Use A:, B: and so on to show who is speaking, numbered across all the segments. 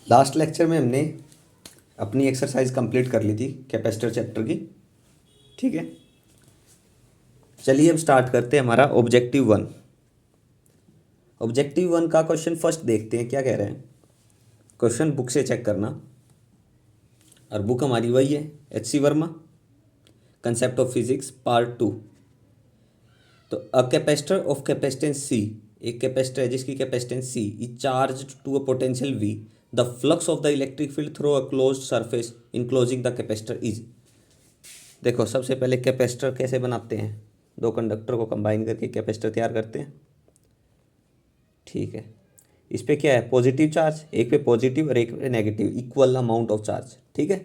A: Last lecture में हमने अपनी एक्सरसाइज कंप्लीट कर ली थी कैपेसिटर चैप्टर की। ठीक है, चलिए अब स्टार्ट करते हैं हमारा ऑब्जेक्टिव 1। ऑब्जेक्टिव 1 का क्वेश्चन फर्स्ट देखते हैं क्या कह रहे हैं। क्वेश्चन बुक से चेक करना, और बुक हमारी वही है H.C. Verma, concept of physics part 2। तो a capacitor of capacitance C, एक कैपेसिटर है जिसकी capacitance C is charge to a potential V। The flux of the electric field through a closed surface enclosing the capacitor is. देखो सबसे पहले capacitor कैसे बनाते हैं, दो कंडक्टर को कंबाइन करके कैपेसिटर तैयार करते हैं। ठीक है, इस पे क्या है, पॉजिटिव चार्ज, एक पे पॉजिटिव और एक पे negative, equal amount of charge. ठीक है,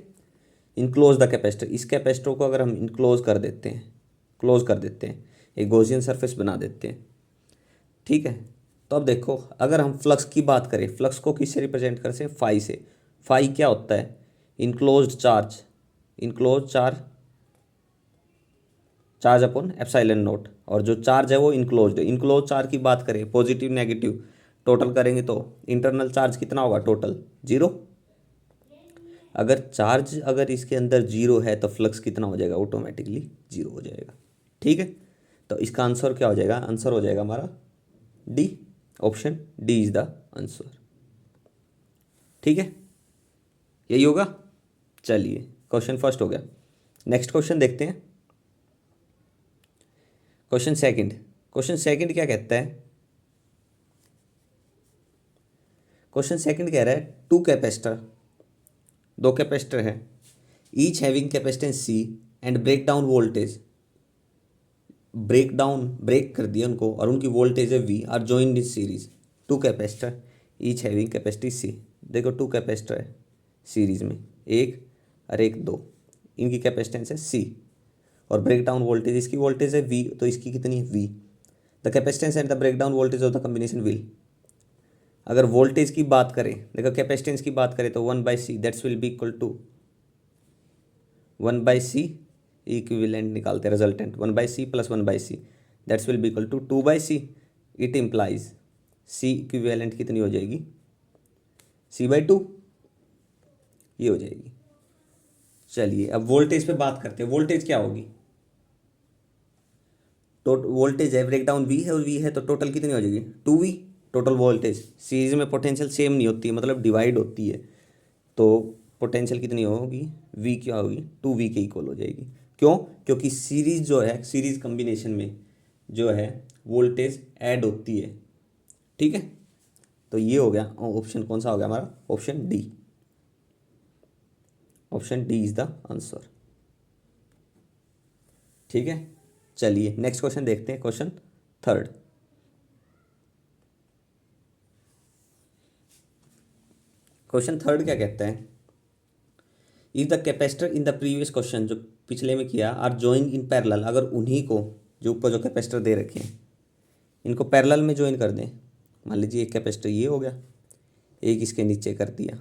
A: इनक्लोज द कैपेसिटर, इस कैपेसिटर को अगर हम इनक्लोज कर देते हैं, क्लोज कर देते हैं, एक गॉसियन सरफेस बना देते हैं। ठीक है, तो अब देखो अगर हम फ्लक्स की बात करें, फ्लक्स को किससे रिप्रेजेंट करते हैं, फाई से। फाई क्या होता है, enclosed charge, enclose charge, charge upon epsilon note. और जो चार्ज है वो इनक्लोज्ड है। इनक्लोज चार्ज की बात करें, पॉजिटिव नेगेटिव टोटल करेंगे तो इंटरनल चार्ज कितना होगा, टोटल जीरो। अगर चार्ज अगर इसके अंदर जीरो है तो फ्लक्स कितना हो जाएगा, ऑटोमेटिकली जीरो हो जाएगा। ठीक है, तो इसका आंसर क्या हो जाएगा, आंसर हो जाएगा हमारा D, option D is the answer. ठीक है, यही होगा। चलिए क्वेश्चन फर्स्ट हो गया, नेक्स्ट क्वेश्चन देखते हैं। क्वेश्चन सेकंड, क्वेश्चन सेकंड क्या कहता है, क्वेश्चन सेकंड कह रहा है टू कैपेसिटर, दो कैपेसिटर है, each having capacitance C and break down voltage, break कर दिया उनको और उनकी वोल्टेज है V, are joined in series. Two capacitor each having capacity C. देखो टू कैपेसिटर है सीरीज में, एक और एक दो, इनकी कैपेसिटेंस है सी और ब्रेक डाउन वोल्टेज, इसकी वोल्टेज है वी, तो इसकी कितनी है V. The capacitance and the break down voltage of the combination will. अगर वोल्टेज की बात करें, देखो कैपेसिटेंस की बात करें तो 1/C that's will be equal to 1/C, equivalent निकालते हैं resultant, 1/C plus 1/C that's will be equal to 2/C। It implies C equivalent कितनी हो जाएगी, C/2, ये हो जाएगी। चलिए अब वोल्टेज पे बात करते हैं, वोल्टेज क्या होगी, तो वोल्टेज है, ब्रेक डाउन वी है और वी है तो टोटल कितनी हो जाएगी 2V। टोटल वोल्टेज सीरीज में पोटेंशियल सेम नहीं होती है, मतलब डिवाइड होती है, तो पोटेंशियल कितनी होगी, वी क्या होगी, 2V के इक्वल हो जाएगी। क्यों, क्योंकि सीरीज जो है, सीरीज कम्बिनेशन में जो है वोल्टेज ऐड होती है। ठीक है, तो ये हो गया ऑप्शन, कौन सा हो गया हमारा, option D, option D is the answer. ठीक है, चलिए नेक्स्ट क्वेश्चन देखते हैं, क्वेश्चन थर्ड। क्वेश्चन थर्ड क्या कहता है, if the capacitor in the previous question, जो पिछले में किया, आर जॉइन इन पैरेलल, अगर उन्हीं को, जो ऊपर जो कैपेसिटर दे रखे हैं इनको पैरेलल में ज्वाइन कर दें। मान लीजिए एक कैपेसिटर ये हो गया, एक इसके नीचे कर दिया,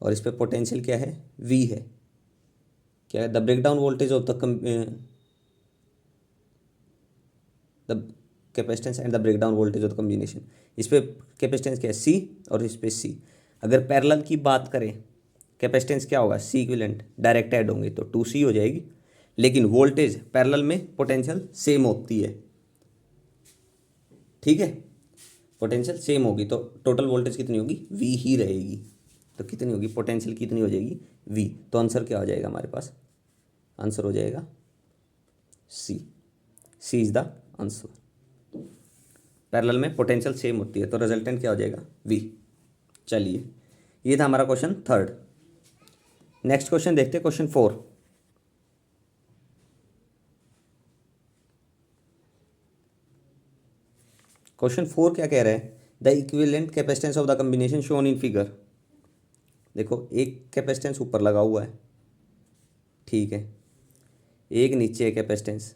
A: और इस पर पोटेंशियल क्या है, वी है, क्या है, the break down voltage of the capacitance and the break down voltage of the combination. इस पर कैपेसिटेंस क्या है सी और इस पर सी। अगर पैरेलल की बात करें, कैपेसिटेंस क्या होगा, सी इक्विवेलेंट, डायरेक्ट ऐड होंगे तो 2C हो जाएगी, लेकिन वोल्टेज पैरेलल में पोटेंशियल सेम होती है। ठीक है, पोटेंशियल सेम होगी तो टोटल वोल्टेज कितनी होगी, वी ही रहेगी, तो कितनी होगी, पोटेंशियल कितनी हो जाएगी, वी। तो आंसर क्या हो जाएगा हमारे पास, आंसर हो जाएगा सी, सी इज द आंसर। पैरेलल में पोटेंशियल सेम होती है तो रिजल्टेंट क्या हो जाएगा, वी। चलिए ये था हमारा क्वेश्चन थर्ड। नेक्स्ट क्वेश्चन देखते हैं, क्वेश्चन फोर। क्वेश्चन फोर क्या कह रहा है, the equivalent capacitance of the combination shown in figure. देखो एक कैपेसिटेंस ऊपर लगा हुआ है, ठीक है, एक नीचे है कैपेसिटेंस,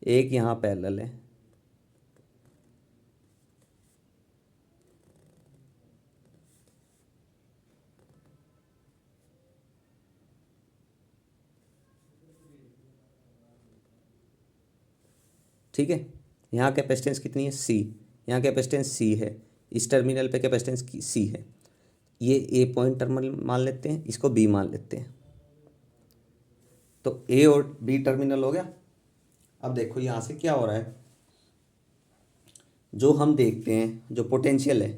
A: एक यहाँ पैरेलल है। ठीक है, यहाँ कैपेसिटेंस कितनी है, सी, यहाँ कैपेसिटेंस सी है, इस टर्मिनल पे कैपेसिटेंस सी है, ये ए पॉइंट टर्मिनल मान लेते हैं, इसको बी मान लेते हैं, तो ए और बी टर्मिनल हो गया। अब देखो यहाँ से क्या हो रहा है, जो हम देखते हैं जो पोटेंशियल है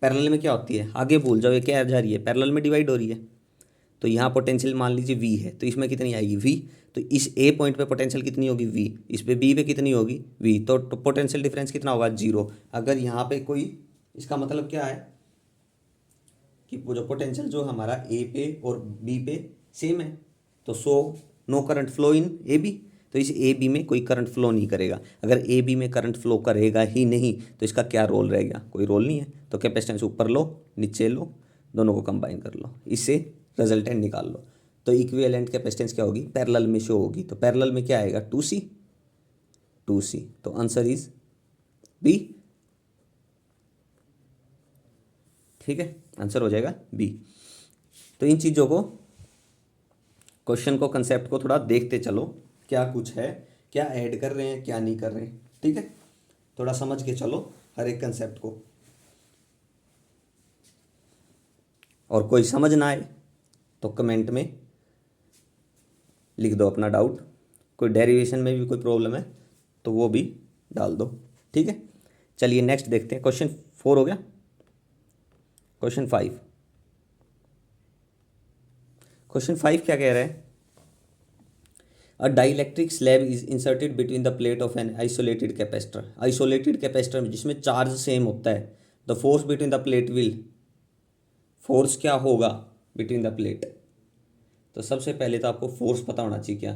A: पैरेलल में क्या होती है, आगे भूल जाओ ये क्या जा रही है, पैरेलल में डिवाइड हो रही है। तो यहाँ पोटेंशियल मान लीजिए वी है, तो इसमें कितनी आएगी वी, तो इस ए पॉइंट पे पोटेंशियल कितनी होगी वी, इस पे बी पे कितनी होगी वी, तो पोटेंशियल डिफरेंस कितना होगा 0। अगर यहाँ पे कोई, इसका मतलब क्या है कि वो जो पोटेंशियल जो हमारा ए पे और बी पे सेम है, तो no current flow in A B, तो इस ए बी में कोई करंट फ्लो नहीं करेगा। अगर ए बी में करंट फ्लो करेगा ही नहीं तो इसका क्या रोल रहेगा, कोई रोल नहीं है। तो कैपेसिटेंस ऊपर लो नीचे लो, दोनों को कंबाइन कर लो, इससे रिजल्टेंट निकाल लो। तो इक्विवेलेंट कैपेसिटेंस क्या होगी, पैरेलल में शो होगी, तो पैरेलल में क्या आएगा 2C, तो आंसर इज बी। ठीक है, आंसर हो जाएगा बी। तो इन चीज़ों को, क्वेश्चन को, कंसेप्ट को थोड़ा देखते चलो, क्या कुछ है, क्या ऐड कर रहे हैं क्या नहीं कर रहे हैं। ठीक है, थोड़ा समझ के चलो हर एक कंसेप्ट को, और कोई समझ ना आए तो कमेंट में लिख दो अपना डाउट, कोई डेरिवेशन में भी कोई प्रॉब्लम है तो वो भी डाल दो। ठीक है, चलिए नेक्स्ट देखते हैं। क्वेश्चन 4 हो गया, क्वेश्चन 5। क्वेश्चन 5 क्या कह रहा है, अ dielectric slab is inserted between the plate of an isolated capacitor. Isolated capacitor जिसमें चार्ज सेम होता है, the force between the plate will, force क्या होगा बिटवीन द प्लेट। तो सबसे पहले तो आपको फोर्स पता होना चाहिए क्या,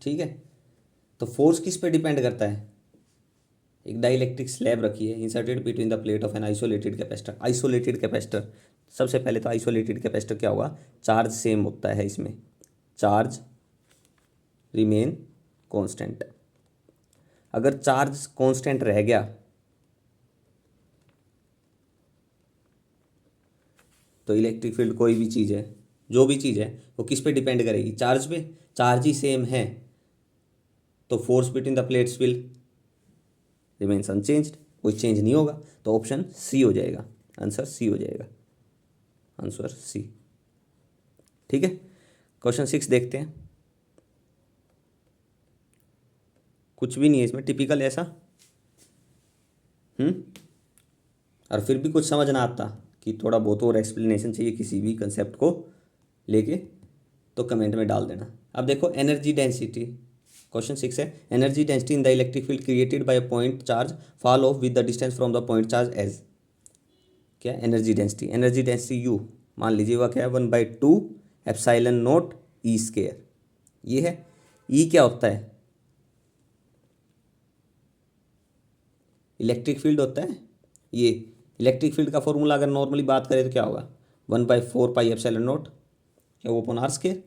A: ठीक है। तो फोर्स किस पे डिपेंड करता है, एक डाइलेक्ट्रिक स्लैब रखी है inserted between the plate of an isolated capacitor. Isolated capacitor, सबसे पहले तो आइसोलेटेड कैपेसिटर क्या होगा, चार्ज सेम होता है इसमें, चार्ज रिमेन कांस्टेंट। अगर चार्ज कांस्टेंट रह गया तो इलेक्ट्रिक फील्ड, कोई भी चीज़ है, जो भी चीज़ है वो किस पे डिपेंड करेगी, चार्ज पे। चार्ज ही सेम है तो force between the plates will remains unchanged, कोई चेंज नहीं होगा। तो ऑप्शन सी हो जाएगा, आंसर सी हो जाएगा, आंसर सी। ठीक है, क्वेश्चन 6 देखते हैं। कुछ भी नहीं है इसमें, टिपिकल ऐसा, और फिर भी कुछ समझ ना आता कि थोड़ा बहुत और एक्सप्लेनेशन चाहिए किसी भी कंसेप्ट को लेके, तो कमेंट में डाल देना। अब देखो एनर्जी डेंसिटी, क्वेश्चन 6 है, energy density in the electric field created by a point charge fall off with the distance from the point charge as, क्या एनर्जी डेंसिटी यू, मान लीजिए वह क्या है 1/2 एप्सिलॉन नॉट ई स्क्वायर, ये है। ई क्या होता है, इलेक्ट्रिक फील्ड होता है। ये इलेक्ट्रिक फील्ड का फॉर्मूला अगर नॉर्मली बात करें तो क्या होगा, 1/4 पाई एप्सिलॉन नॉट, क्या वो अपॉन आर स्क्वायर।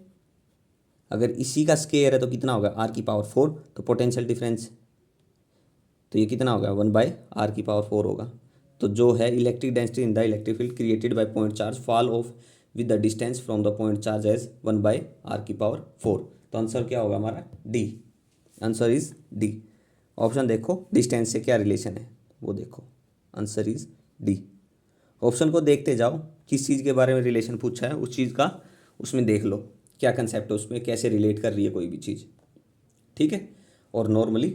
A: अगर इसी का स्क्वायर है तो कितना होगा r⁴, तो पोटेंशियल डिफरेंस, तो ये कितना होगा 1/r⁴ होगा। तो जो है electric density in the electric field created by point charge fall off with the distance from the point charge as 1/r⁴। तो आंसर क्या होगा हमारा D, answer is D. Option देखो डिस्टेंस से क्या रिलेशन है वो देखो, आंसर इज डी। ऑप्शन को देखते जाओ, किस चीज़ के बारे में रिलेशन पूछा है उस चीज़ का उसमें देख लो क्या कंसेप्ट है उसमें, कैसे रिलेट कर रही है कोई भी चीज़। ठीक है, और नॉर्मली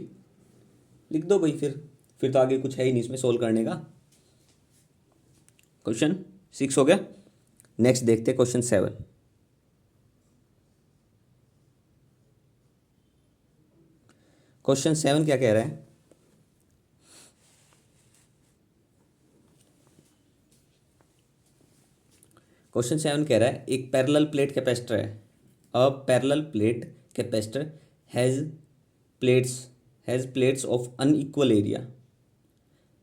A: लिख दो भाई, फिर तो आगे कुछ है ही नहीं इसमें सोल्व करने का। क्वेश्चन 6 हो गया, नेक्स्ट देखते हैं क्वेश्चन 7। क्वेश्चन 7 क्या कह रहा है, क्वेश्चन 7 कह रहा है एक पैरेलल प्लेट कैपेसिटर है, a parallel plate capacitor has plates of unequal area,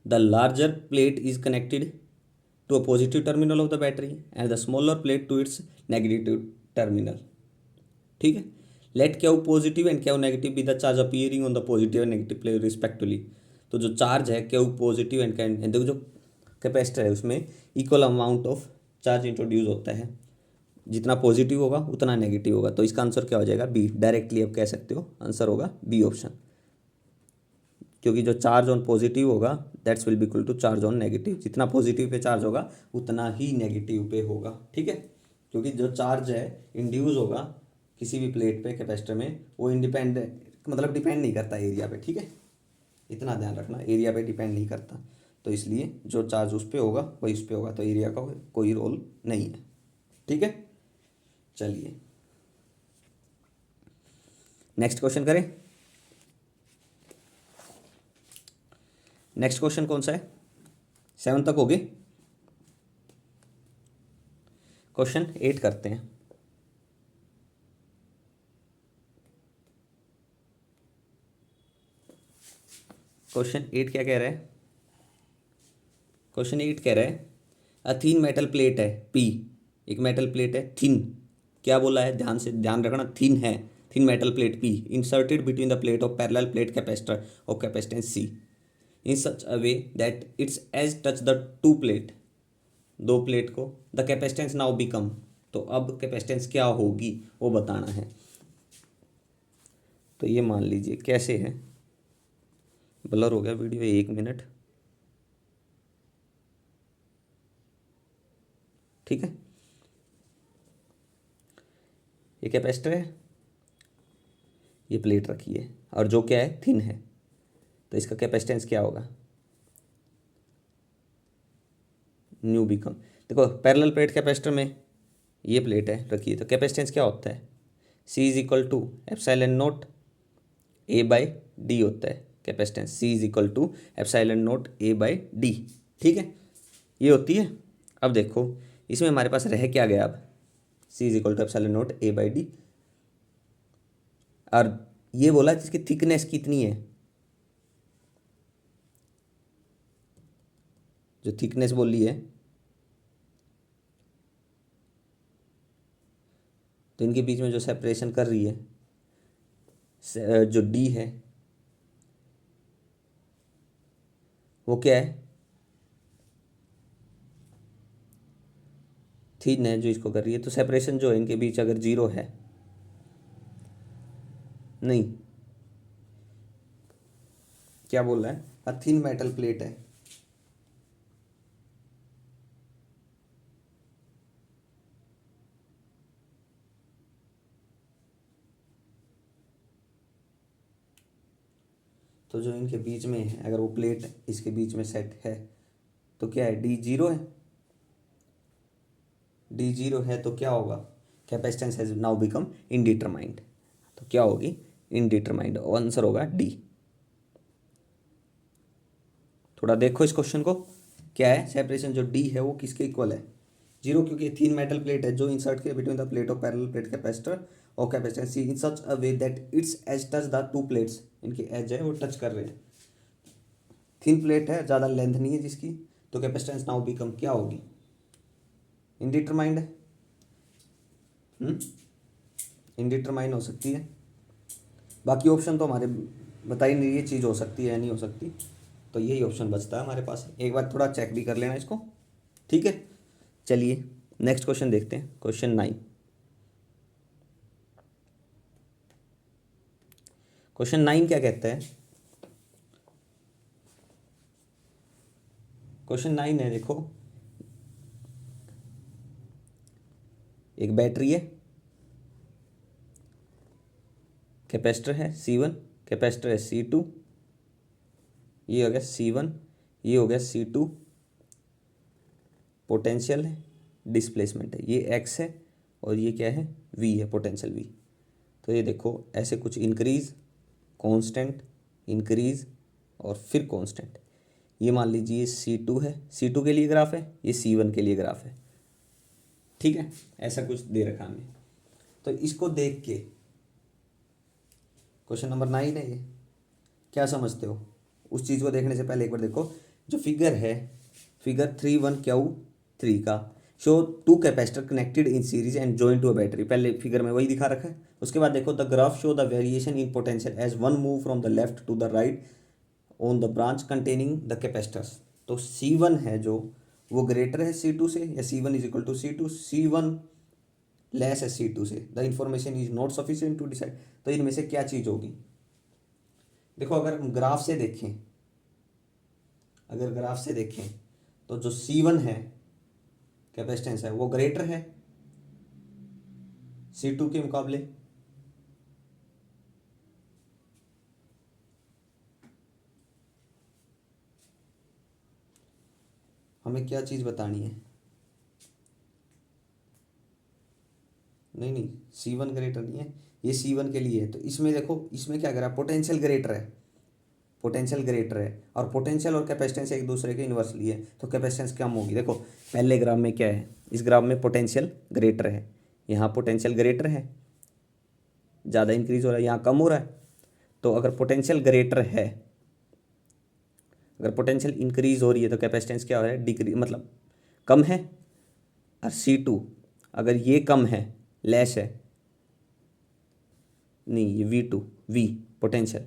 A: the larger plate is connected to a positive terminal of the battery and the smaller plate to its negative terminal. ठीक है, let Q positive and Q negative be the charge appearing on the positive and negative plate respectively. तो जो charge है Q positive and देखो जो capacitor है उसमें equal amount of charge introduce होता है, जितना पॉजिटिव होगा उतना नेगेटिव होगा। तो इसका आंसर क्या हो जाएगा बी, डायरेक्टली आप कह सकते हो आंसर होगा बी ऑप्शन। क्योंकि जो चार्ज ऑन पॉजिटिव होगा that's will be equal to charge on negative. जितना पॉजिटिव पे चार्ज होगा उतना ही नेगेटिव पे होगा, ठीक है। क्योंकि जो चार्ज है इंड्यूस होगा किसी भी प्लेट पे कैपेसिटर में, वो इंडिपेंडेंट मतलब डिपेंड नहीं करता एरिया पे, ठीक है। इतना ध्यान रखना, एरिया पे डिपेंड नहीं करता, तो इसलिए जो चार्ज उस पर होगा वही उस पर होगा, तो एरिया का कोई रोल नहीं है, ठीक है। चलिए नेक्स्ट क्वेश्चन करें। नेक्स्ट क्वेश्चन कौन सा है? 7 तक हो गए, क्वेश्चन 8 करते हैं। क्वेश्चन 8 क्या कह रहा है? क्वेश्चन 8 कह रहा है अ थिन मेटल प्लेट है पी, एक मेटल प्लेट है थिन, क्या बोला है ध्यान से ध्यान रखना, थिन है, thin metal plate P inserted between the plate of parallel plate capacitor of capacitance C in such a way that it's edge touch the two plate, दो प्लेट को, द कैपेसिटेंस नाउ बिकम, तो अब capacitance क्या होगी वो बताना है। तो ये मान लीजिए कैसे है, ब्लर हो गया वीडियो, 1 मिनट, ठीक है। ये कैपेसिटर है, ये प्लेट रखी है और जो क्या है थिन है, तो इसका कैपेसिटेंस क्या होगा, न्यू बिकम। देखो पैरेलल प्लेट कैपेसिटर में ये प्लेट है रखी है, तो कैपेसिटेंस क्या होता है, C is equal to epsilon naught A by D होता है capacitance, C is equal to epsilon naught A by D, ठीक है, ये होती है। अब देखो इसमें हमारे पास रह क्या गया, अब C is equal to epsilon naught A by D, और ये बोला जिसकी थिकनेस कितनी है, जो थिकनेस बोली है, तो इनके बीच में जो सेपरेशन कर रही है जो डी है वो क्या है, थिन है जो इसको कर रही है, तो सेपरेशन जो है इनके बीच अगर 0 है, नहीं क्या बोल रहा है, अ थिन मेटल प्लेट है, तो जो इनके बीच में है अगर वो प्लेट इसके बीच में सेट है तो क्या है, डी 0 है, डी 0 है तो क्या होगा, कैपेसिटेंस हैज नाउ बिकम इनडिटरमाइंड, तो क्या होगी इनडिटरमाइंड, आंसर होगा डी। थोड़ा देखो इस क्वेश्चन को, क्या है सेपरेशन जो डी है वो किसके इक्वल है, 0, क्योंकि थिन मेटल प्लेट है जो इंसर्ट किया between the plate of parallel plate capacitor और capacitance C in such a way that it's edge touch the two plates, इनके एज है वो टच कर रहे हैं, थिन प्लेट है ज़्यादा लेंथ नहीं है जिसकी, तो कैपेसिटेंस नाउ बिकम क्या होगी, इनडिटरमाइंड है, इनडिटरमाइंड हो सकती है। बाकी ऑप्शन तो हमारे बता ही नहीं ये चीज़ हो सकती है नहीं हो सकती, तो यही ऑप्शन बचता है हमारे पास, एक बार थोड़ा चेक भी कर लेना इसको, ठीक है। चलिए नेक्स्ट क्वेश्चन देखते हैं, क्वेश्चन 9। क्वेश्चन 9 क्या कहता है, क्वेश्चन 9 है देखो, एक बैटरी है, कैपेसिटर है C1, कैपेसिटर है C2, ये हो गया C1, ये हो गया C2, पोटेंशियल है, डिस्प्लेसमेंट है, ये x है और ये क्या है v है, पोटेंशियल v। तो ये देखो ऐसे कुछ इंक्रीज, कांस्टेंट, इंक्रीज और फिर कांस्टेंट, ये मान लीजिए C2 है, C2 के लिए ग्राफ है, ये C1 के लिए ग्राफ है, ठीक है, ऐसा कुछ दे रखा हमें। तो इसको देख के क्वेश्चन नंबर 9 है ये, क्या समझते हो, उस चीज़ को देखने से पहले एक बार देखो जो फिगर है, फिगर 3.1Q3 का, show two capacitor connected in series and join to a battery, पहले फिगर में वही दिखा रखा है। उसके बाद देखो the graph show the variation in potential as one move from the left to the right on the branch containing the capacitors, तो C1 है जो वो ग्रेटर है C2 से, या C1 is equal to C2, C1 less है C2 से, the information is not sufficient to decide, तो इनमें से क्या चीज़ होगी, देखो अगर हम ग्राफ से देखें, अगर ग्राफ से देखें तो जो C1 है कैपेसिटेंस है वो ग्रेटर है C2 के मुकाबले। हमें क्या चीज़ बतानी है? नहीं नहीं, C1 ग्रेटर नहीं है, ये C1 के लिए है। तो इसमें देखो, इसमें क्या करा, पोटेंशियल ग्रेटर है, पोटेंशियल ग्रेटर है, और पोटेंशियल और कैपेसिटेंस एक दूसरे के इन्वर्सली है, तो कैपेसिटेंस कम होगी। देखो पहले ग्राफ में क्या है, इस ग्राफ में पोटेंशियल ग्रेटर है, यहाँ पोटेंशियल ग्रेटर है, ज़्यादा इंक्रीज हो रहा है, यहाँ कम हो रहा है। तो अगर पोटेंशियल ग्रेटर है, अगर पोटेंशियल इंक्रीज हो रही है तो कैपेसिटेंस क्या हो रहा है, डिक्रीज, मतलब कम है। और C2 अगर ये कम है, लेस है, नहीं ये V2, V पोटेंशियल,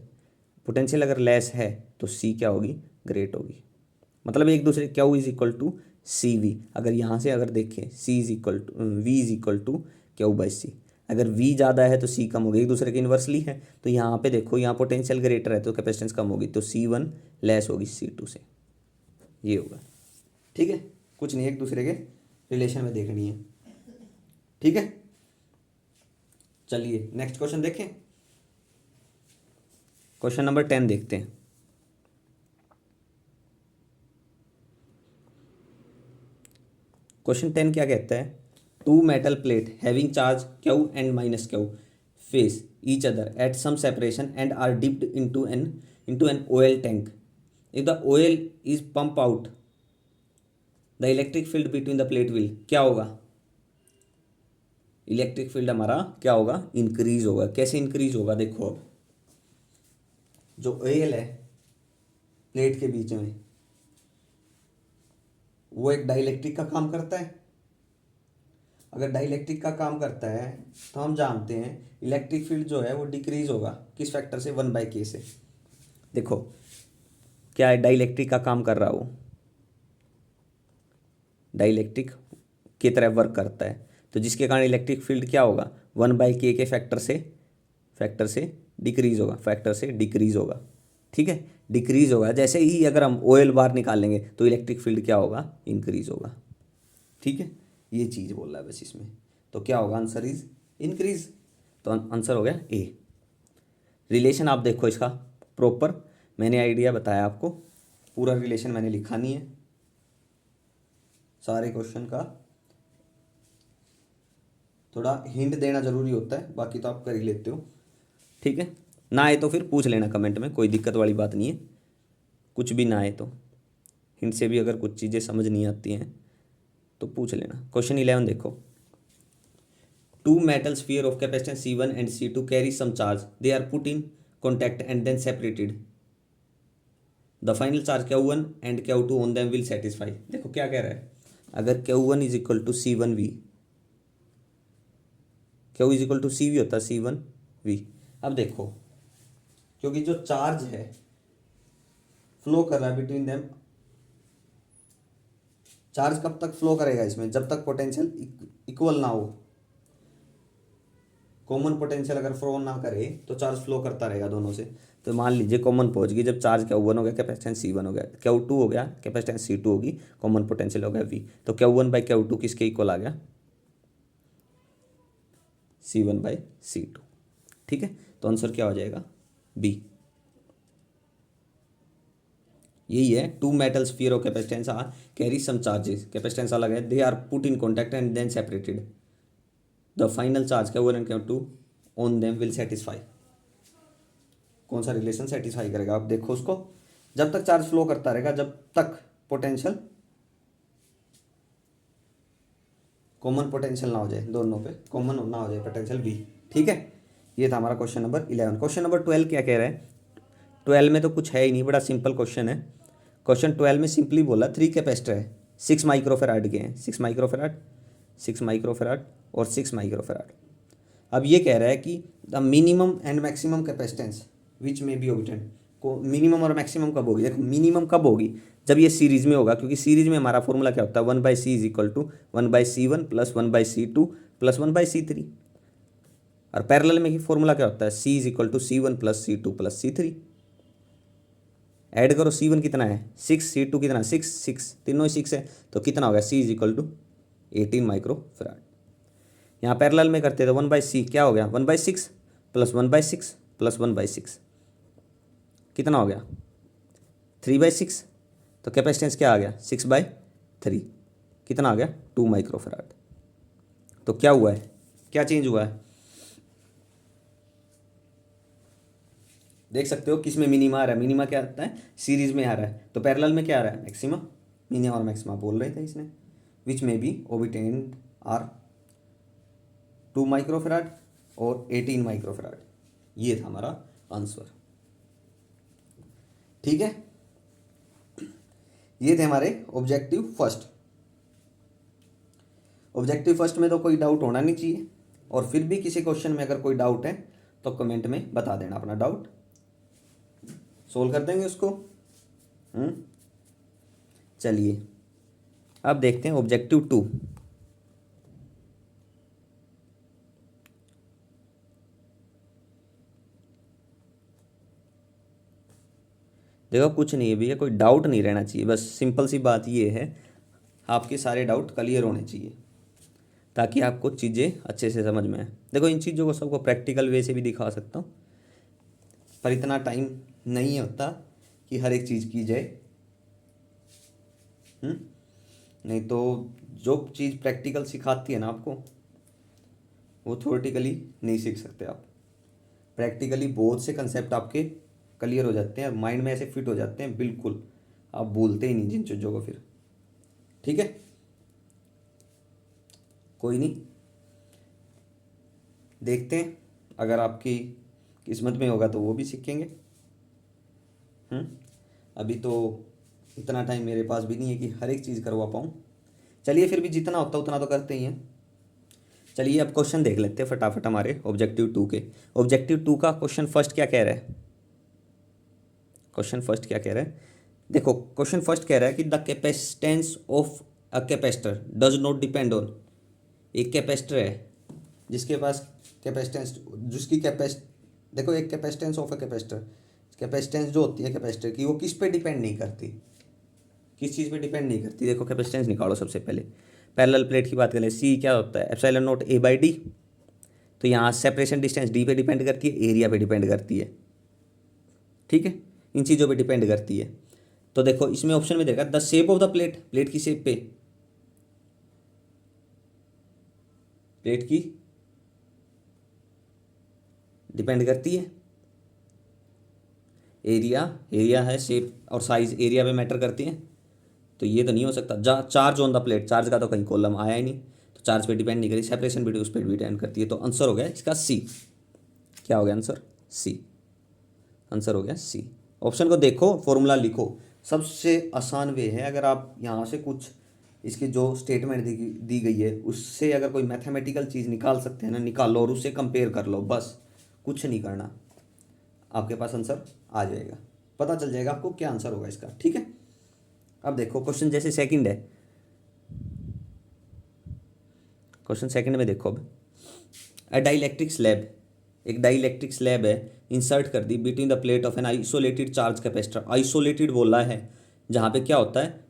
A: पोटेंशियल अगर लेस है तो C क्या होगी, ग्रेट होगी। मतलब एक दूसरे, Q is equal to CV। अगर यहाँ से अगर देखें C is equal to V is equal to Q/C, अगर V ज़्यादा है तो C कम होगी, एक दूसरे के इन्वर्सली है। तो यहाँ पे देखो, यहाँ पोटेंशियल ग्रेटर है तो कैपेसिटेंस कम होगी, तो C1 लेस होगी C2 से, ये होगा। ठीक है, कुछ नहीं, एक दूसरे के रिलेशन में देखनी है। ठीक है, चलिए नेक्स्ट क्वेश्चन देखें। क्वेश्चन नंबर 10 देखते हैं। क्वेश्चन 10 क्या कहता है, two metal plate having charge Q and minus Q face each other at some separation and are dipped into an oil tank. If the oil is pump out the electric field between the plate will, क्या होगा, electric field हमारा क्या होगा, increase होगा। कैसे increase होगा, देखो अब जो ऑयल है प्लेट के बीच में, वो एक डाइलेक्ट्रिक का काम करता है। अगर डाइलेक्ट्रिक का काम करता है तो हम जानते हैं इलेक्ट्रिक फील्ड जो है वो डिक्रीज होगा, किस फैक्टर से, 1/k से। देखो क्या है, डाइलेक्ट्रिक का काम कर रहा हो, डाइलेक्ट्रिक की तरह वर्क करता है, तो जिसके कारण इलेक्ट्रिक फील्ड क्या होगा, 1/k के फैक्टर से डिक्रीज होगा, फैक्टर से डिक्रीज होगा। ठीक है, डिक्रीज होगा। जैसे ही अगर हम ऑयल बाहर निकालेंगे तो इलेक्ट्रिक फील्ड क्या होगा, इंक्रीज होगा। ठीक है, ये चीज़ बोल रहा है बस इसमें। तो क्या होगा, आंसर इज इंक्रीज। तो आंसर हो गया ए। रिलेशन आप देखो इसका प्रॉपर, मैंने आइडिया बताया आपको, पूरा रिलेशन मैंने लिखा नहीं है, सारे क्वेश्चन का थोड़ा हिंट देना जरूरी होता है, बाकी तो आप कर ही लेते हो। ठीक है, ना आए तो फिर पूछ लेना कमेंट में, कोई दिक्कत वाली बात नहीं है। कुछ भी ना आए तो हिंट से भी अगर कुछ चीज़ें समझ नहीं आती हैं तो पूछ लेना। क्वेश्चन 11 देखो, two metal sphere of capacitance C1 and C2 carry some charge, they are put in contact and then separated, the final charge Q1 and Q2 on them will satisfy. देखो क्या कह रहा है, अगर Q1 is equal to C1V, Q is equal to CV होता है C1V। अब देखो, क्योंकि जो चार्ज है फ्लो कर रहा है बिटवीन देम, चार्ज कब तक फ्लो करेगा इसमें, जब तक पोटेंशियल इक्वल ना हो। कॉमन पोटेंशियल अगर फ्लो ना करे तो चार्ज फ्लो करता रहेगा दोनों से। तो मान लीजिए कॉमन पहुंच गई, जब चार्ज Q1 हो गया, कैपेसिटेंस C1 हो गया, Q2 हो गया, कैपेसिटेंस C2 होगी, कॉमन पोटेंशियल हो गया V। तो Q1/Q2 किसके इक्वल आ गया, C1/C2। ठीक है, तो आंसर क्या हो जाएगा, बी। यही है, two metal sphere of capacitance are carry some charges, capacitance अलग है, they are put in contact and then separated, the final charge Q1 and Q2 on them will satisfy. कौन सा रिलेशन सेटिस्फाई करेगा, आप देखो उसको, जब तक चार्ज फ्लो करता रहेगा, जब तक पोटेंशियल कॉमन पोटेंशियल ना हो जाए, दोनों पे कॉमन ना हो जाए पोटेंशियल बी। ठीक है, ये था हमारा क्वेश्चन नंबर 11। क्वेश्चन नंबर 12 क्या कह रहा है, 12 में तो कुछ है ही नहीं, बड़ा सिंपल क्वेश्चन है। क्वेश्चन 12 में सिंपली बोला 3 कैपेसिटर है, 6 माइक्रोफेराड के हैं, 6 माइक्रोफेराड, 6 माइक्रोफेराड और 6 माइक्रोफेराड। अब ये कह रहा है कि the minimum and maximum capacitance which may be obtained, को मिनिमम और मैक्सिमम कब होगी। देखो मिनिमम कब होगी, जब ये सीरीज में होगा, क्योंकि सीरीज में हमारा फॉर्मूला क्या होता है, 1/C is equal to 1/C1 plus 1/C2 plus 1/C3। और पैरेलल में ही फॉर्मूला क्या होता है, C is equal to C1 plus C2 plus C3। Add करो, C1 कितना है 6, C2 कितना 6, 6 तीनों ही 6 है, तो कितना हो गया C is equal to 18 micro farad. यहाँ पैरेलल में करते तो 1/C क्या हो गया 1/6 प्लस 1/6 प्लस 1/6 कितना हो गया 3/6, तो कैपेसिटेंस क्या आ गया 6/3 कितना आ गया 2 माइक्रो फराड। तो क्या हुआ है, क्या चेंज हुआ है, देख सकते हो किस में मिनिमा आ रहा है, मिनिमा क्या आता है सीरीज में आ रहा है, तो पैरेलल में क्या आ रहा है मैक्सिमा, मिनिमा और मैक्सिमा बोल रहे थे इसने, विच may B ओबिटेंड are 2 micro farad और 18 माइक्रो फराड। ये था हमारा आंसर, ठीक है। ये थे हमारे ऑब्जेक्टिव फर्स्ट। ऑब्जेक्टिव फर्स्ट में तो कोई डाउट होना नहीं चाहिए, और फिर भी किसी क्वेश्चन में अगर कोई डाउट है तो कमेंट में बता देना, अपना डाउट सोल्व कर देंगे उसको। चलिए अब देखते हैं ऑब्जेक्टिव 2। देखो कुछ नहीं है भैया, कोई डाउट नहीं रहना चाहिए, बस सिंपल सी बात ये है, आपके सारे डाउट क्लियर होने चाहिए ताकि आपको चीज़ें अच्छे से समझ में आए। देखो इन चीज़ों को सबको प्रैक्टिकल वे से भी दिखा सकता हूँ, पर इतना टाइम नहीं होता कि हर एक चीज़ की जाए। नहीं तो जो चीज़ प्रैक्टिकल सिखाती है ना आपको, वो थ्योरेटिकली नहीं सीख सकते आप। प्रैक्टिकली बहुत से कंसेप्ट आपके क्लियर हो जाते हैं, माइंड में ऐसे फिट हो जाते हैं बिल्कुल, आप भूलते ही नहीं जिन चीज़ों को फिर, ठीक है। कोई नहीं, देखते हैं अगर आपकी किस्मत में होगा तो वो भी सीखेंगे। अभी तो इतना टाइम मेरे पास भी नहीं है कि हर एक चीज़ करवा पाऊँ। चलिए फिर भी जितना होता उतना तो करते ही हैं। चलिए अब क्वेश्चन देख लेते हैं फटाफट हमारे ऑब्जेक्टिव 2 के। ऑब्जेक्टिव 2 का क्वेश्चन फर्स्ट क्या कह रहा है, क्वेश्चन फर्स्ट क्या कह रहा है, देखो क्वेश्चन फर्स्ट कह रहा है कि the capacitance of a capacitor does not depend on. एक कैपेसिटर है जिसके पास कैपेसिटेंस, जिसकी देखो एक capacitance of a capacitor, capacitance जो होती है कैपेसिटर की वो किस पे डिपेंड नहीं करती, किस चीज़ पे डिपेंड नहीं करती। देखो कैपेसिटेंस निकालो सबसे पहले, पैरेलल प्लेट की बात करें, सी क्या होता है एप्सिलॉन नॉट A/D, तो यहाँ सेपरेशन डिस्टेंस D पे डिपेंड करती है, एरिया पे डिपेंड करती है, ठीक है, इन चीज़ों पे डिपेंड करती है। तो देखो इसमें ऑप्शन में देखा the shape of the plate, plate की शेप पे, प्लेट की डिपेंड करती है, एरिया है, शेप और साइज एरिया पे मैटर करती है, तो ये तो नहीं हो सकता। Charge on the plate, charge का तो कहीं कॉलम आया ही नहीं, तो चार्ज पे डिपेंड नहीं करी, सेपरेशन भी उस पर डिपेंड करती है, तो आंसर हो गया इसका सी। क्या हो गया आंसर सी, आंसर हो गया सी। ऑप्शन को देखो, फॉर्मूला लिखो, सबसे आसान वे है। अगर आप यहाँ से कुछ इसकी जो स्टेटमेंट दी गई है उससे अगर कोई मैथमेटिकल चीज़ निकाल सकते हैं ना, निकालो और उससे कंपेयर कर लो, बस कुछ नहीं करना, आपके पास आंसर आ जाएगा, पता चल जाएगा आपको क्या आंसर होगा इसका, ठीक है। अब देखो क्वेश्चन जैसे सेकंड है, क्वेश्चन सेकंड में देखो अब, अ डाइलेक्ट्रिक स्लैब, एक डाइलेक्ट्रिक स्लैब है, इंसर्ट कर दी between the plate of an isolated charge capacitor. Isolated बोला है जहाँ पे क्या होता है,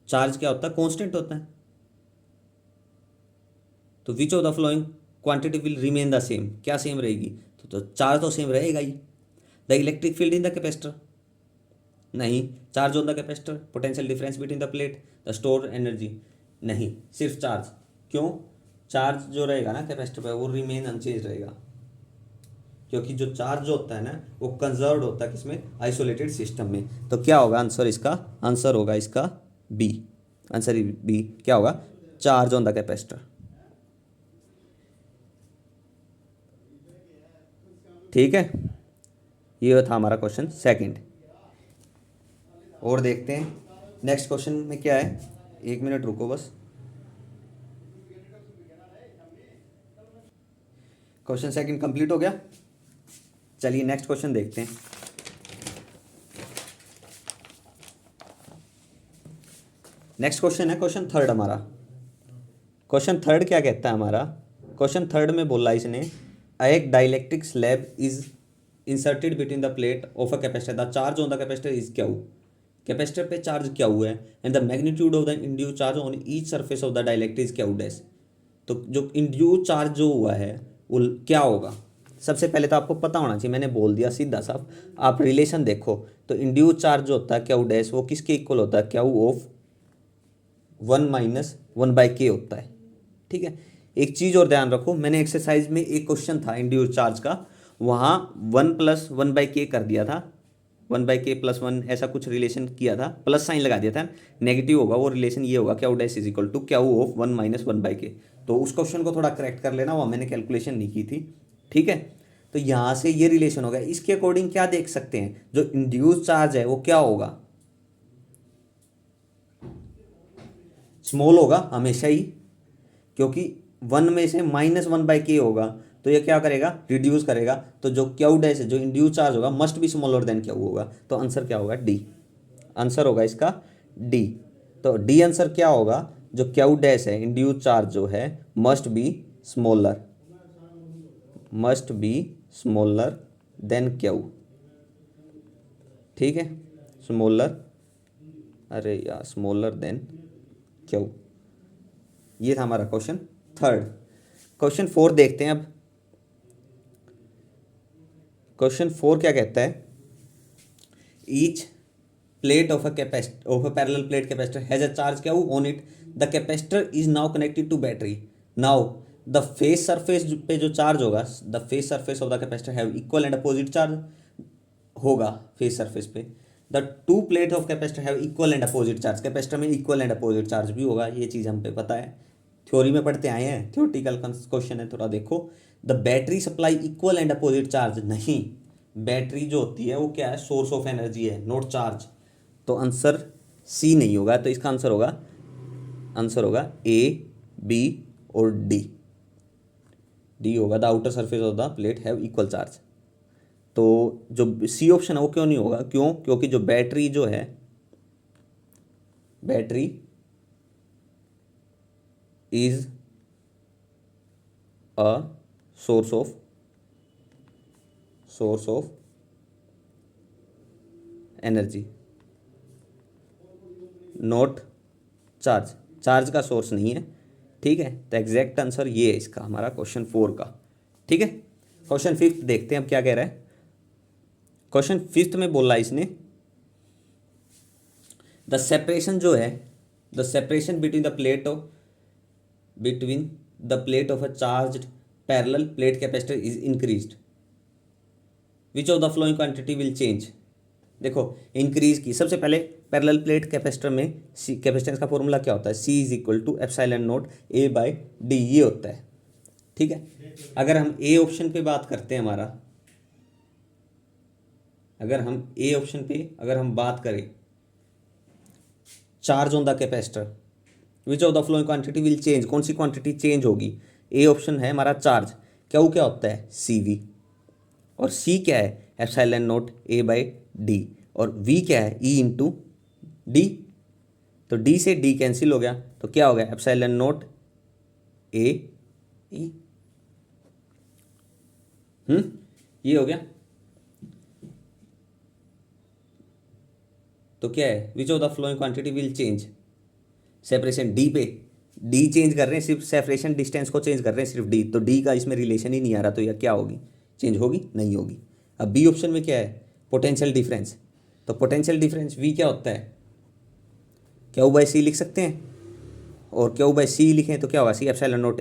A: चार्ज क्या होता है कांस्टेंट होता है, तो which of the flowing quantity will remain the same, क्या सेम रहेगी, तो चार्ज तो सेम रहेगा ही। The electric field in the capacitor, नहीं, charge on the capacitor, potential difference between the plate, the store energy, नहीं, सिर्फ चार्ज। क्यों, चार्ज जो रहेगा ना कैपेसिटर पे वो रिमेन अनचेंज रहेगा, क्योंकि जो चार्ज होता है ना वो कंजर्व्ड होता है किसमें, आइसोलेटेड सिस्टम में। तो क्या होगा आंसर इसका, आंसर होगा इसका बी, आंसर बी क्या होगा, चार्ज ऑन द कैपेसिटर, ठीक है। ये था हमारा क्वेश्चन सेकंड। और देखते हैं नेक्स्ट क्वेश्चन में क्या है, एक मिनट रुको बस। क्वेश्चन सेकंड कंप्लीट हो गया, चलिए नेक्स्ट क्वेश्चन देखते हैं। नेक्स्ट क्वेश्चन है क्वेश्चन थर्ड हमारा। क्वेश्चन थर्ड क्या कहता है हमारा, क्वेश्चन थर्ड में बोला इसने, एक dielectric slab inserted between the plate of a capacitor, the charge on the capacitor is Q, capacitor पे चार्ज क्या हुआ है, and the magnitude of the induce charge on each surface of the dielectric is Q dash. तो जो induce charge जो हुआ है वो क्या होगा, सबसे पहले तो आपको पता होना चाहिए, मैंने बोल दिया सीधा साफ, आप रिलेशन देखो तो इंड्यूस चार्ज जो होता है क्यू डैश वो किसके इक्वल होता है, क्यू ऑफ 1-1/k होता है। ठीक है, एक चीज़ और ध्यान रखो, मैंने एक्सरसाइज में एक क्वेश्चन था इंड्यूस चार्ज का, वहाँ 1+1/k कर दिया था, 1/k+1 ऐसा कुछ रिलेशन किया था, प्लस साइन लगा दिया था, नेगेटिव होगा वो रिलेशन, ये होगा Q dash is equal to Q of 1-1/k। तो उस क्वेश्चन को थोड़ा करेक्ट कर लेना, वहाँ मैंने कैलकुलेशन नहीं की थी। ठीक है, तो यहाँ से ये रिलेशन होगा, इसके अकॉर्डिंग क्या देख सकते हैं, जो इंड्यूस चार्ज है वो क्या होगा, स्मॉल होगा हमेशा ही, क्योंकि 1 में से -1/k होगा, तो ये क्या करेगा, रिड्यूस करेगा, तो जो क्यू डैश है, जो इंड्यूस चार्ज होगा must be smaller than Q होगा, तो आंसर क्या होगा, डी। आंसर होगा इसका डी। तो डी आंसर क्या होगा, जो क्यू डैश है इंड्यूस चार्ज जो है must be smaller, must be smaller than Q. ठीक है, स्मॉलर, अरे यार स्मॉलर देन क्यू। ये था हमारा क्वेश्चन थर्ड। क्वेश्चन 4 देखते हैं अब। क्वेश्चन 4 क्या कहता है, each plate of a parallel plate capacitor has a charge Q on it, the capacitor is now connected to battery, now the face surface पे जो चार्ज होगा, the face surface of the capacitor have equal and opposite charge होगा face surface पे, the two plate of capacitor have equal and opposite charge, capacitor में equal and opposite charge भी होगा, ये चीज़ हम पे पता है, थ्योरी में पढ़ते आए हैं, थ्योरेटिकल क्वेश्चन है, थोड़ा देखो। The battery supply equal and opposite charge, नहीं, बैटरी जो होती है वो क्या है, सोर्स ऑफ एनर्जी है, नॉट चार्ज, तो आंसर सी नहीं होगा, तो इसका आंसर होगा, आंसर होगा ए, बी और डी। डी होगा, the outer surface of the plate have equal charge. तो जो सी ऑप्शन है वो क्यों नहीं होगा, क्यों, क्योंकि जो बैटरी जो है, battery is a source of energy, not charge, charge का सोर्स नहीं है। ठीक है, तो एग्जैक्ट आंसर ये है इसका, हमारा क्वेश्चन 4 का। ठीक है, क्वेश्चन 5 देखते हैं अब क्या कह रहा है। क्वेश्चन 5 में बोला इसने, द सेपरेशन जो है, the separation between the plate of a charged parallel plate capacitor is increased, which of the flowing quantity will change. देखो इंक्रीज की, सबसे पहले पैरेलल प्लेट कैपेसिटर में कैपेसिटेंस का फॉर्मूला क्या होता है, C is equal to epsilon naught A by D, ये होता है। ठीक है, अगर हम ए ऑप्शन पे बात करते हैं, हमारा अगर हम ए ऑप्शन पे अगर हम बात करें, charge on the capacitor, which of the flowing quantity will change, कौन सी क्वांटिटी चेंज होगी, ए ऑप्शन है हमारा चार्ज, क्या वो क्या होता है, सी वी, और सी क्या है, epsilon naught A by D, और वी क्या है, ई इंटू डी, तो डी से डी कैंसिल हो गया, तो क्या हो गया, एप्सिलॉन नॉट ए ई, ये हो गया। तो क्या है, विच of the flowing quantity will change, separation D पे, डी चेंज कर रहे हैं, सिर्फ सेपरेशन डिस्टेंस को चेंज कर रहे हैं सिर्फ डी, तो डी का इसमें रिलेशन ही नहीं आ रहा, तो यह क्या होगी, चेंज होगी, नहीं होगी। अब बी ऑप्शन में क्या है, पोटेंशियल डिफरेंस, तो पोटेंशियल डिफरेंस वी क्या होता है, क्यू बाई सी लिख सकते हैं, और क्यू बाई सी लिखें तो क्या होगा, C epsilon naught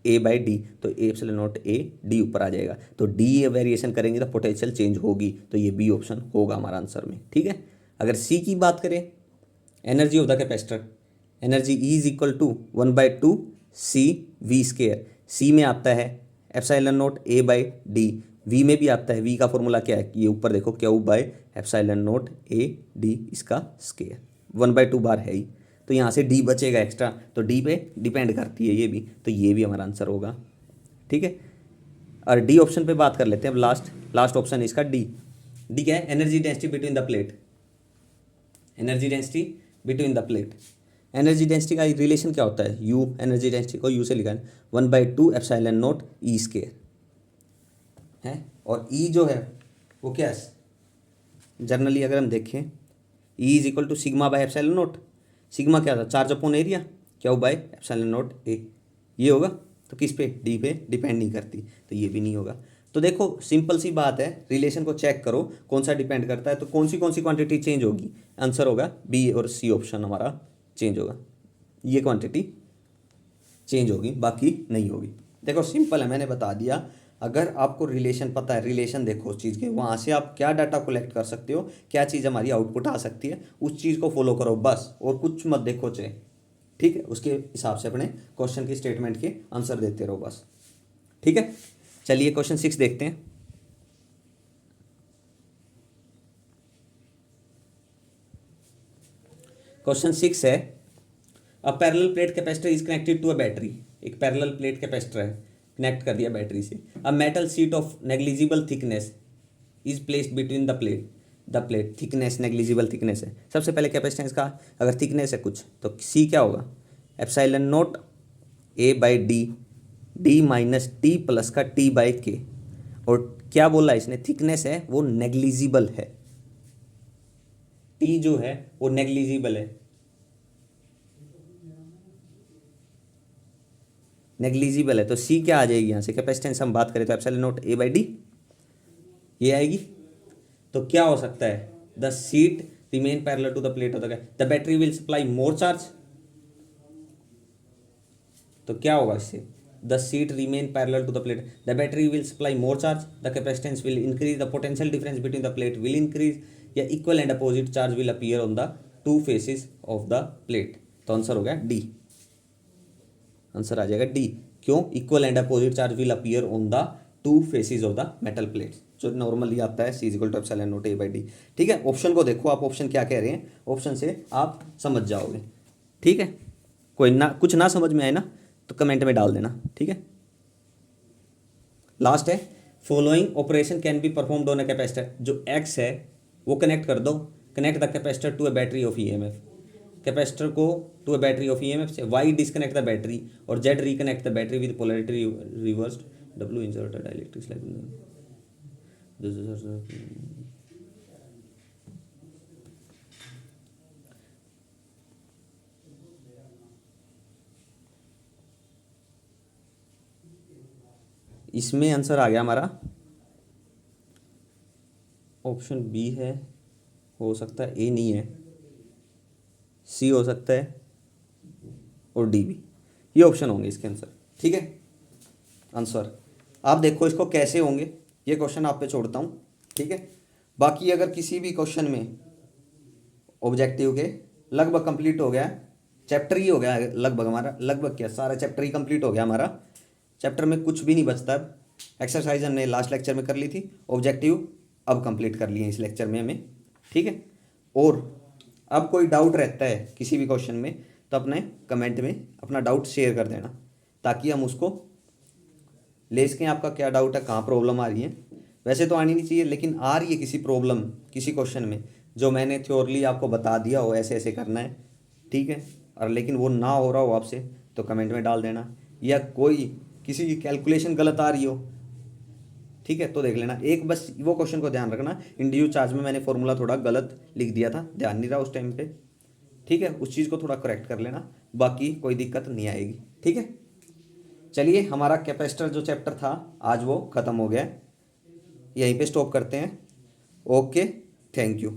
A: A by D, तो A epsilon naught A D ऊपर आ जाएगा, तो डी वेरिएशन करेंगे तो पोटेंशियल चेंज होगी, तो ये बी ऑप्शन होगा हमारा आंसर में। ठीक है, अगर सी की बात करें, energy of the capacitor, energy E is equal to 1/2 C V square, C में आता है epsilon naught A by D, V में भी आता है, वी का फॉर्मूला क्या है, ये ऊपर देखो Q by epsilon naught A D इसका स्केयर, 1/2 बार है ही, तो यहाँ से डी बचेगा एक्स्ट्रा, तो डी पे डिपेंड करती है ये भी, तो ये भी हमारा आंसर होगा। ठीक है, और डी ऑप्शन पे बात कर लेते हैं अब, लास्ट ऑप्शन इसका डी। डी क्या है, energy density between the plate, energy density between the plate, energy density का रिलेशन क्या होता है, यू, एनर्जी डेंसिटी को यू से लिखा है 1/2 एप्सिलॉन नॉट ई स्केयर है, और ई जो है वो क्या है, जनरली अगर हम देखें E is equal to sigma by epsilon nought. Sigma क्या था, चार्ज अपॉन एरिया, क्या हो बाय एप्सिलॉन नोट ए, ये होगा। तो किस पे, डी पे डिपेंड नहीं करती, तो ये भी नहीं होगा। तो देखो सिंपल सी बात है, रिलेशन को चेक करो कौन सा डिपेंड करता है, तो कौन सी क्वांटिटी चेंज होगी, आंसर होगा बी और सी ऑप्शन हमारा चेंज होगा, ये क्वांटिटी चेंज होगी, बाकी नहीं होगी। देखो सिंपल है, मैंने बता दिया। अगर आपको रिलेशन पता है, रिलेशन देखो उस चीज़ के, वहाँ से आप क्या डाटा कलेक्ट कर सकते हो, क्या चीज़ हमारी आउटपुट आ सकती है, उस चीज़ को फॉलो करो बस, और कुछ मत देखो चाहे, ठीक है। उसके हिसाब से अपने क्वेश्चन की स्टेटमेंट के आंसर देते रहो बस, ठीक है। चलिए क्वेश्चन 6 देखते हैं। क्वेश्चन 6 है, a parallel plate capacitor is connected to a battery. एक पैरेलल प्लेट कैपेसिटर है, कनेक्ट कर दिया बैटरी से। A metal sheet of negligible thickness is placed between the plate. Thickness negligible thickness है, सबसे पहले कैपेसिटेंस का अगर थिकनेस है कुछ, तो सी क्या होगा, epsilon naught A by D, D minus T plus का टी बाई के। और क्या बोला है इसने, थिकनेस है वो नेग्लिजिबल है, टी जो है वो नेग्लिजिबल है, नेग्लिजिबल है। तो सी क्या आ जाएगी यहाँ से, कैपेसिटेंस हम बात करें तो epsilon naught A by D ये आएगी। तो क्या हो सकता है, the sheet remain parallel to the plate होता है, the battery will supply more charge. तो क्या होगा इससे, the sheet remain parallel to the plate, the battery will supply more charge, the capacitance will increase, the potential difference between the plate will increase, या equal and opposite charge will appear on the two faces of the plate. तो answer हो गया D, answer आ जाएगा D. क्यों, equal and opposite charge will appear on the two faces of the metal plate, जो normally आता है C equal to epsilon naught A by D, ठीक है। ऑप्शन को देखो आप, ऑप्शन क्या कह रहे हैं, ऑप्शन से आप समझ जाओगे, ठीक है। कोई ना, कुछ ना समझ में आए ना तो कमेंट में डाल देना, ठीक है। लास्ट है, following operation can be performed on a capacitor. जो एक्स है वो कनेक्ट कर दो, connect the capacitor to a battery of EMF, capacitor को to a battery of EMF से, वाई डिस्कनेक्ट द बैटरी, और Z reconnect the battery with polarity reversed, W inserted dielectric slab. इसमें answer आ गया हमारा option B है, हो सकता है ए नहीं है, सी हो सकता है, और डी भी, ये ऑप्शन होंगे इसके आंसर, ठीक है। आंसर आप देखो इसको कैसे होंगे, ये क्वेश्चन आप पे छोड़ता हूँ, ठीक है। बाकी अगर किसी भी क्वेश्चन में ऑब्जेक्टिव के लगभग कंप्लीट हो गया, चैप्टर ही हो गया लगभग हमारा, लगभग क्या सारा चैप्टर ही कंप्लीट हो गया हमारा, चैप्टर में कुछ भी नहीं बचता। एक्सरसाइज हमने लास्ट लेक्चर में कर ली थी, ऑब्जेक्टिव अब कंप्लीट कर लिए इस लेक्चर में हमें, ठीक है। और अब कोई डाउट रहता है किसी भी क्वेश्चन में तो अपने कमेंट में अपना डाउट शेयर कर देना, ताकि हम उसको ले सकें। आपका क्या डाउट है, कहाँ प्रॉब्लम आ रही है, वैसे तो आनी नहीं चाहिए, लेकिन आ रही है किसी प्रॉब्लम किसी क्वेश्चन में, जो मैंने थ्योरली आपको बता दिया हो ऐसे ऐसे करना है, ठीक है, और लेकिन वो ना हो रहा हो आपसे, तो कमेंट में डाल देना। या कोई किसी की कैलकुलेशन गलत आ रही हो, ठीक है, तो देख लेना। एक बस वो क्वेश्चन को ध्यान रखना, इंड्यूस चार्ज में मैंने फॉर्मूला थोड़ा गलत लिख दिया था, ध्यान नहीं रहा उस टाइम पे, ठीक है, उस चीज़ को थोड़ा करेक्ट कर लेना, बाकी कोई दिक्कत नहीं आएगी, ठीक है। चलिए हमारा कैपेसिटर जो चैप्टर था आज वो ख़त्म हो गया, यहीं पे स्टॉप करते हैं। Okay, thank you.